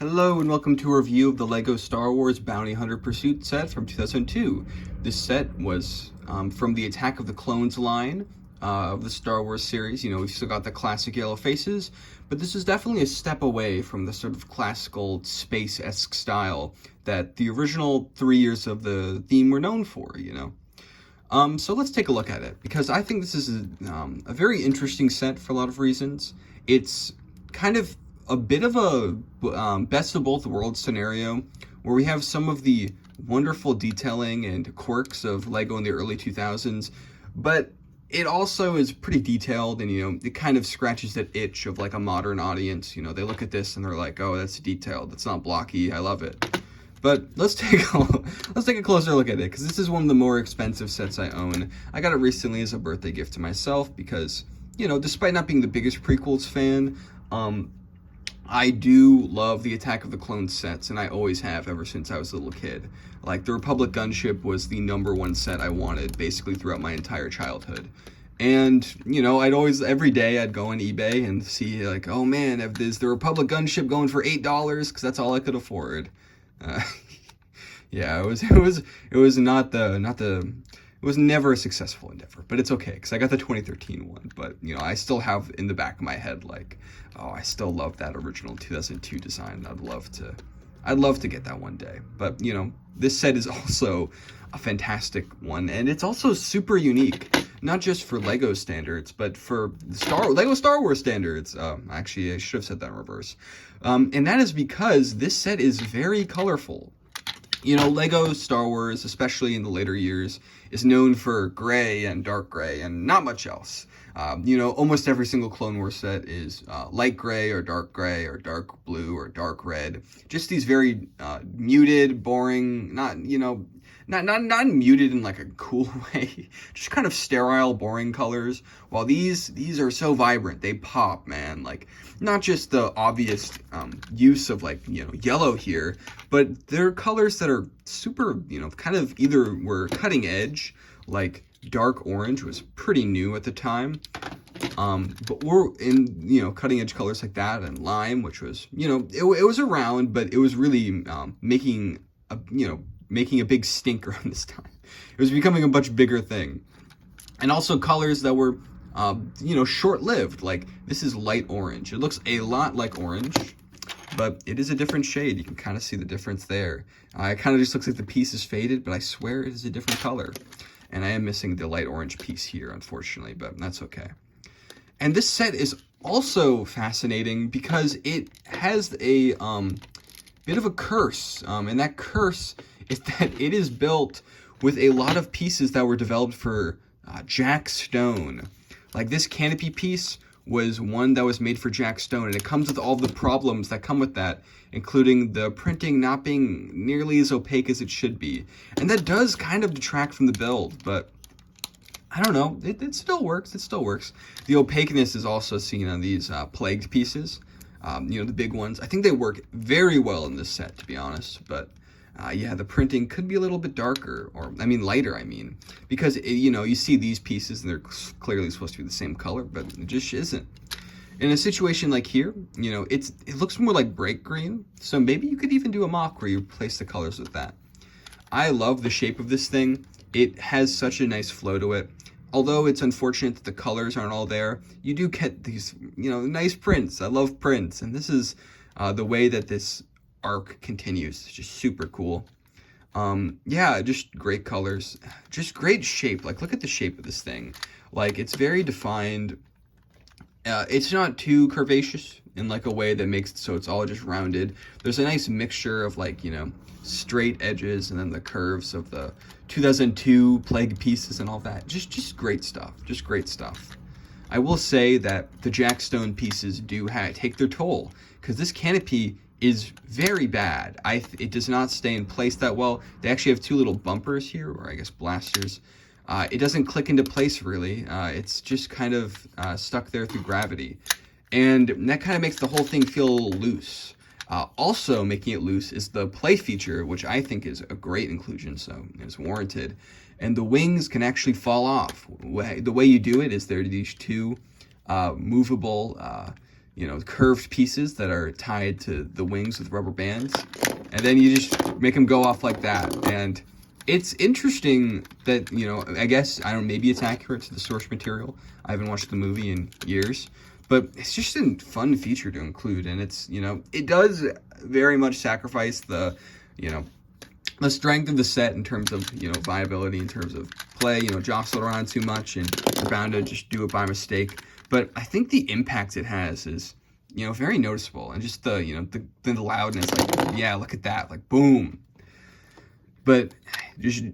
Hello and welcome to a review of the LEGO Star Wars Bounty Hunter Pursuit set from 2002. This set was from the Attack of the Clones line of the Star Wars series. You know, we've still got the classic yellow faces, but this is definitely a step away from the sort of classical space-esque style that the original 3 years of the theme were known for, you know. So let's take a look at it, because I think this is a very interesting set for a lot of reasons. It's kind of a bit of a best of both worlds scenario, where we have some of the wonderful detailing and quirks of LEGO in the early 2000s, but it also is pretty detailed, and, you know, it kind of scratches that itch of like a modern audience. You know, they look at this and they're like, oh, that's detailed, that's not blocky, I love it. But let's take a closer look at it, because this is one of the more expensive sets I own. I got it recently as a birthday gift to myself because, you know, despite not being the biggest prequels fan, I do love the Attack of the Clones sets, and I always have ever since I was a little kid. Like, the Republic Gunship was the #1 set I wanted basically throughout my entire childhood. And, you know, every day I'd go on eBay and see, like, oh man, is the Republic Gunship going for $8? Because that's all I could afford. Yeah, it was it was never a successful endeavor, but it's okay, because I got the 2013 one. But, you know, I still have in the back of my head, like, oh, I still love that original 2002 design. I'd love to get that one day. But, you know, this set is also a fantastic one, and it's also super unique, not just for LEGO standards, but for LEGO Star Wars standards. Actually, I should have said that in reverse. And that is because this set is very colorful. You know, LEGO Star Wars, especially in the later years, is known for gray and dark gray and not much else. You know, almost every single Clone Wars set is light gray or dark dark blue or dark red. Just these very muted, boring, not muted in like a cool way, just kind of sterile, boring colors. While these are so vibrant, they pop, man. Like, not just the obvious use of, like, you know, yellow here, but they're colors that are super, you know, kind of either were cutting edge, like dark orange was pretty new at the time, but we're in, you know, cutting edge colors like that, and lime, which was, you know, it was around, but it was really making a big stink around this time. It was becoming a much bigger thing. And also colors that were, you know, short-lived. Like, this is light orange. It looks a lot like orange, but it is a different shade. You can kind of see the difference there. It kind of just looks like the piece is faded, but I swear it is a different color. And I am missing the light orange piece here, unfortunately, but that's okay. And this set is also fascinating because it has a bit of a curse, and that curse is that it is built with a lot of pieces that were developed for Jack Stone. Like, this canopy piece was one that was made for Jack Stone, and it comes with all the problems that come with that, including the printing not being nearly as opaque as it should be. And that does kind of detract from the build, but I don't know, it still works, The opaqueness is also seen on these plagued pieces, you know, the big ones. I think they work very well in this set, to be honest, but yeah, the printing could be a little bit darker, or, I mean, lighter, because, you know, you see these pieces and they're clearly supposed to be the same color, but it just isn't. In a situation like here, you know, it looks more like bright green, so maybe you could even do a mock where you replace the colors with that. I love the shape of this thing. It has such a nice flow to it. Although it's unfortunate that the colors aren't all there, you do get these, you know, nice prints. I love prints, and this is the way that this arc continues. It's just super cool. Yeah, just great colors, just great shape. Like, look at the shape of this thing. Like, it's very defined. It's not too curvaceous in, like, a way that makes it so it's all just rounded. There's a nice mixture of, like, you know, straight edges and then the curves of the 2002 plague pieces and all that. Just great stuff. Just great stuff. I will say that the Jack Stone pieces do take their toll, because this canopy is very bad. It does not stay in place that well. They actually have two little bumpers here, or I guess blasters. It doesn't click into place, really. It's just kind of stuck there through gravity. And that kind of makes the whole thing feel loose. Also making it loose is the play feature, which I think is a great inclusion, so it's warranted. And the wings can actually fall off. The way you do it is there are these two movable curved pieces that are tied to the wings with rubber bands. And then you just make them go off like that. And it's interesting that, I guess, I don't know, maybe it's accurate to the source material. I haven't watched the movie in years. But it's just a fun feature to include. And it's, it does very much sacrifice the strength of the set in terms of, viability, in terms of play, jostle around too much, and you're bound to just do it by mistake. But I think the impact it has is, very noticeable. And just the loudness, like, yeah, look at that, like, boom. But just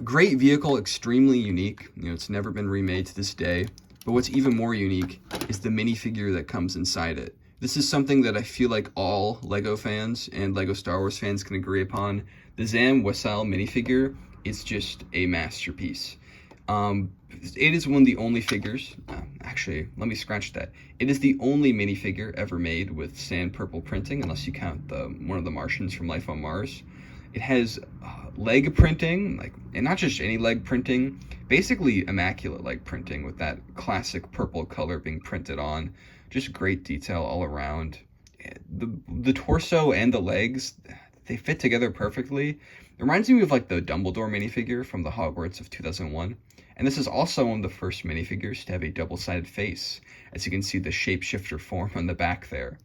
great vehicle, extremely unique. It's never been remade to this day. But what's even more unique is the minifigure that comes inside it. This is something that I feel like all LEGO fans and LEGO Star Wars fans can agree upon. The Zam Wesell minifigure is just a masterpiece. It is one of the only figures, actually, let me scratch that. It is the only minifigure ever made with sand purple printing, unless you count one of the Martians from Life on Mars. It has leg printing, and not just any leg printing, basically immaculate leg printing with that classic purple color being printed on. Just great detail all around. The torso and the legs, they fit together perfectly. It reminds me of the Dumbledore minifigure from the Hogwarts of 2001. And this is also one of the first minifigures to have a double-sided face, as you can see the shapeshifter form on the back there.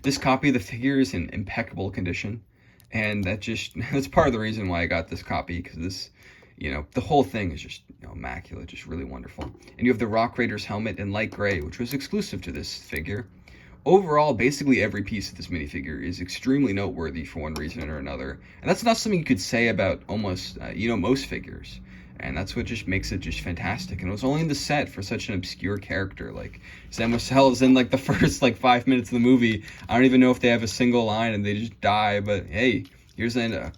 This copy of the figure is in impeccable condition, and that's part of the reason why I got this copy, because this, the whole thing is just immaculate, just really wonderful. And you have the Rock Raiders helmet in light gray, which was exclusive to this figure. Overall, basically every piece of this minifigure is extremely noteworthy for one reason or another, and that's not something you could say about almost, most figures. And that's what just makes it just fantastic. And it was only in the set for such an obscure character. Like, Zam Wesell is in the first 5 minutes of the movie. I don't even know if they have a single line and they just die. But hey, here's an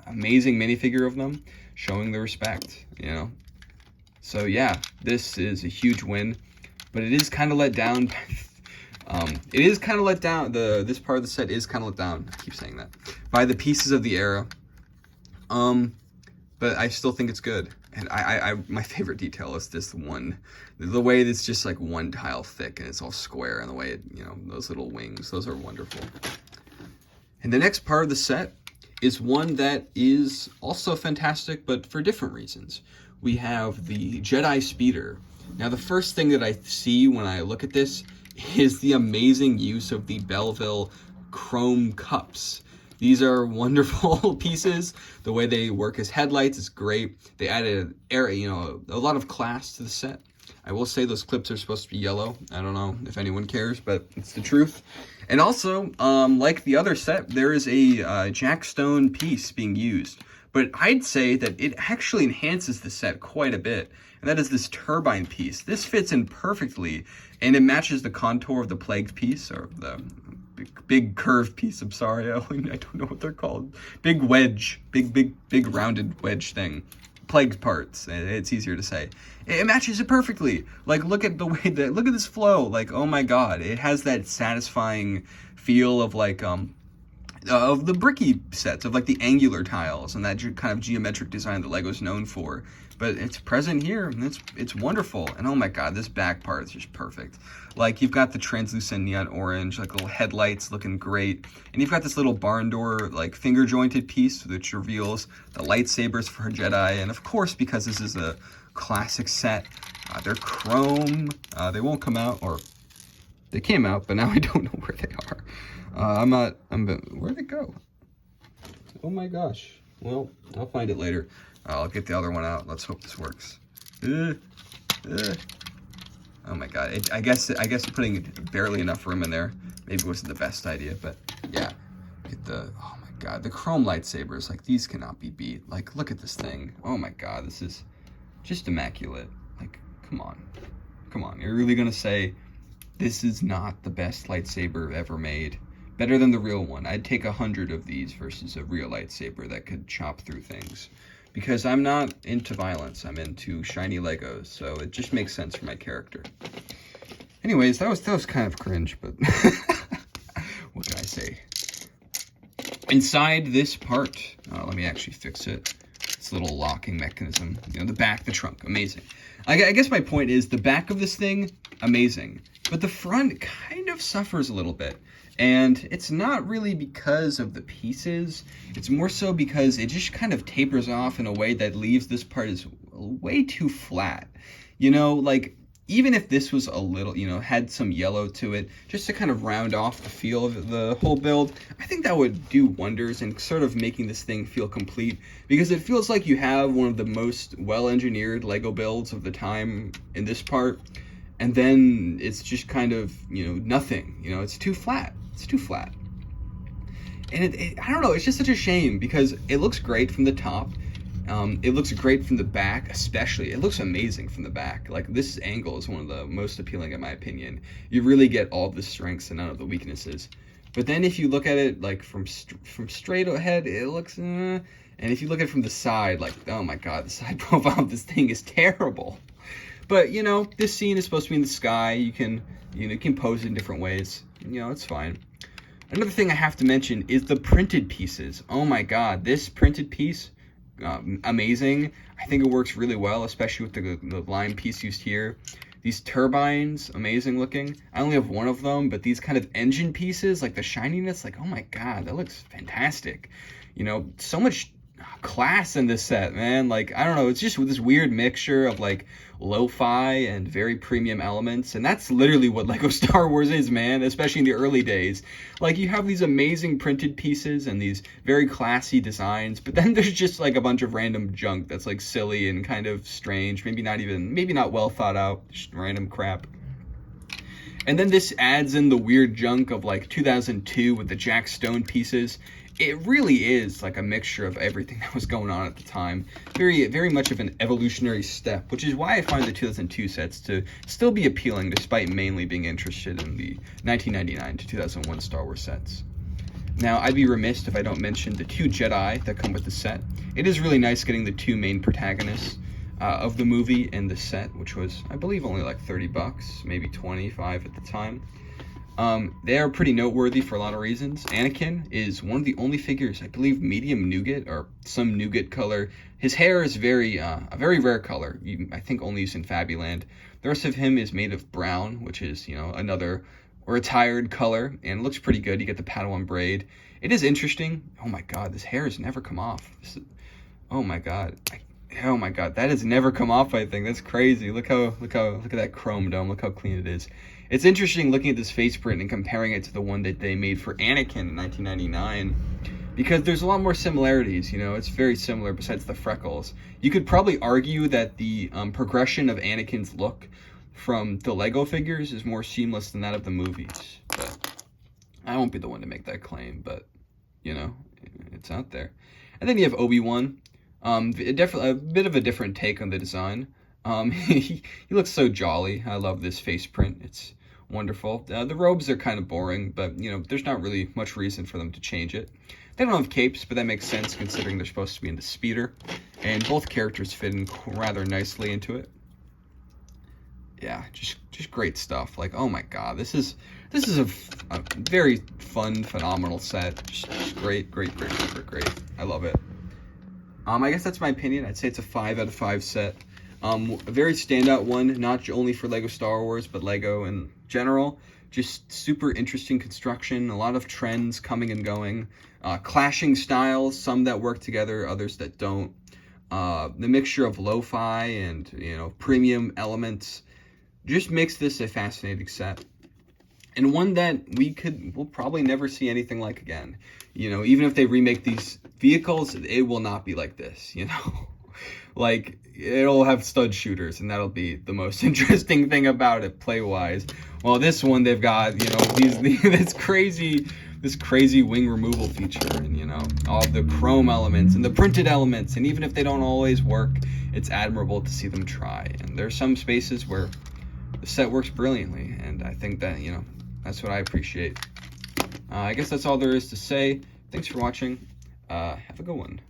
amazing minifigure of them showing the respect, So yeah, this is a huge win. But it is kind of let down. This part of the set is kind of let down. I keep saying that. By the pieces of the era. But I still think it's good. And my favorite detail is this one, the way it's just one tile thick and it's all square, and the way those little wings, those are wonderful. And the next part of the set is one that is also fantastic, but for different reasons. We have the Jedi Speeder. Now, the first thing that I see when I look at this is the amazing use of the Belleville chrome cups. These are wonderful pieces. The way they work as headlights is great. They added a lot of class to the set. I will say those clips are supposed to be yellow. I don't know if anyone cares, but it's the truth. And also, like the other set, there is a Jack Stone piece being used. But I'd say that it actually enhances the set quite a bit. And that is this turbine piece. This fits in perfectly, and it matches the contour of the plague piece, or the big curved piece. I'm sorry, I don't know what they're called. Big wedge, big rounded wedge thing. Plague parts. It's easier to say. It matches it perfectly. Look at look at this flow. Oh my god, it has that satisfying feel of of the bricky sets, of the angular tiles and that kind of geometric design that LEGO's known for. But it's present here, and it's wonderful. And oh my god, this back part is just perfect. You've got the translucent neon orange, little headlights looking great. And you've got this little barn door, finger jointed piece, which reveals the lightsabers for Jedi. And of course, because this is a classic set, they're chrome. They won't come out, or they came out, but now I don't know where they are. Where'd it go? Oh my gosh. Well, I'll find it later. I'll get the other one out. Let's hope this works. Oh my god. I guess putting barely enough room in there maybe wasn't the best idea, but yeah. Oh my god, the chrome lightsabers, these cannot be beat. Look at this thing. Oh my god, this is just immaculate. Come on. You're really gonna say this is not the best lightsaber ever made? Better than the real one. I'd take 100 of these versus a real lightsaber that could chop through things. Because I'm not into violence, I'm into shiny Legos, so it just makes sense for my character. Anyways, that was kind of cringe, but what can I say? Inside this part, let me actually fix it. This little locking mechanism, the back, the trunk, amazing. I guess my point is the back of this thing, amazing. But the front, kind of suffers a little bit. And it's not really because of the pieces, it's more so because it just kind of tapers off in a way that leaves this part is way too flat. You know, like, even if this was a little, you know, had some yellow to it, just to kind of round off the feel of the whole build, I think that would do wonders in sort of making this thing feel complete, because it feels like you have one of the most well-engineered Lego builds of the time in this part, and then it's just kind of, you know, nothing. You know, it's too flat. It's too flat. And I don't know, it's just such a shame, because it looks great from the top. It looks great from the back, especially. It looks amazing from the back. Like, this angle is one of the most appealing in my opinion. You really get all the strengths and none of the weaknesses. But then if you look at it like from straight ahead, it looks, and if you look at it from the side, like, oh my god, the side profile of this thing is terrible. But, you know, this scene is supposed to be in the sky. You can pose it in different ways. You know, it's fine. Another thing I have to mention is the printed pieces. Oh my god, this printed piece, amazing. I think it works really well, especially with the line piece used here. These turbines, amazing looking. I only have one of them, but these kind of engine pieces, like the shininess, like, oh my god, that looks fantastic. You know, so much class in this set, man. Like, I don't know, it's just this weird mixture of like lo-fi and very premium elements, and that's literally what Lego Star Wars is, man, especially in the early days. Like, you have these amazing printed pieces and these very classy designs, but then there's just like a bunch of random junk that's like silly and kind of strange, maybe not well thought out, just random crap. And then this adds in the weird junk of like 2002 with the Jack Stone pieces. It really is like a mixture of everything that was going on at the time. Very much of an evolutionary step, which is why I find the 2002 sets to still be appealing, despite mainly being interested in the 1999 to 2001 Star Wars sets. Now, I'd be remiss if I don't mention the 2 Jedi that come with the set. It is really nice getting the 2 main protagonists of the movie in the set, which was, I believe, only like $30, maybe 25 at the time. They are pretty noteworthy for a lot of reasons. Anakin is one of the only figures, I believe, medium nougat or some nougat color. His hair is a very rare color. I think only used in Fabuland. The rest of him is made of brown, which is, you know, another retired color, and it looks pretty good. You get the Padawan braid. It is interesting. Oh my god, this hair has never come off. Oh my god. Oh my god, that has never come off, I think. That's crazy. Look at that chrome dome. Look how clean it is. It's interesting looking at this face print and comparing it to the one that they made for Anakin in 1999, because there's a lot more similarities, you know. It's very similar besides the freckles. You could probably argue that the progression of Anakin's look from the Lego figures is more seamless than that of the movies. But I won't be the one to make that claim, but, you know, it's out there. And then you have Obi-Wan. Definitely a bit of a different take on the design. He looks so jolly. I love this face print. It's wonderful. The robes are kind of boring, but, you know, there's not really much reason for them to change it. They don't have capes, but that makes sense considering they're supposed to be in the speeder, and both characters fit in rather nicely into it. Yeah, just great stuff. Like, oh my god, this is a very fun, phenomenal set. Just great. I love it. I guess that's my opinion. I'd say it's a 5 out of 5 set. A very standout one, not only for Lego Star Wars, but Lego in general. Just super interesting construction, a lot of trends coming and going, clashing styles, some that work together, others that don't. The mixture of lo-fi and, you know, premium elements just makes this a fascinating set. And one that we'll probably never see anything like again. You know, even if they remake these vehicles, it will not be like this, you know. Like, it'll have stud shooters, and that'll be the most interesting thing about it, play-wise. Well, this one, they've got, you know, this crazy wing removal feature, and, you know, all the chrome elements and the printed elements, and even if they don't always work, it's admirable to see them try. And there's some spaces where the set works brilliantly, and I think that, you know, that's what I appreciate. I guess that's all there is to say. Thanks for watching. Have a good one.